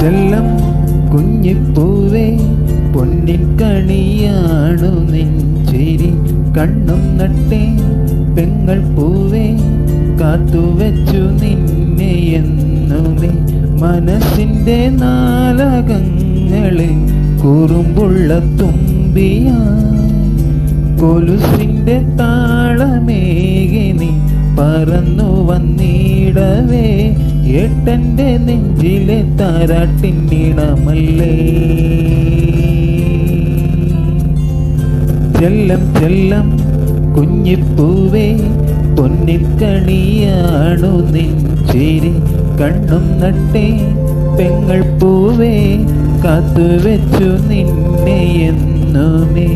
ചെല്ലം കുഞ്ഞിപ്പൂവേ പൊന്നിൻ കണിയാണു നെഞ്ചിരി കണ്ണും നട്ടേ പെങ്ങൾ പൂവേ കാത്തുവെച്ചു നിന്നെ എന്നുമേ മനസ്സിൻ്റെ നാലകങ്ങളിൽ കുറുമ്പുള്ള തുമ്പിയായി കൊലുസിൻ്റെ താളമേകി നീ പറന്നു വന്നിടവേ ഏട്ടൻ്റെ നെഞ്ചിലെ താരാട്ടിന്നിടമല്ലേ ചെല്ലം ചെല്ലം കുഞ്ഞിപ്പൂവേ പൊന്നിക്കണിയാണു നെഞ്ചിരി കണ്ണും നട്ടേ പെങ്ങൾ പൂവേ കാത്തുവെച്ചു നിന്നെ എന്നുമേ.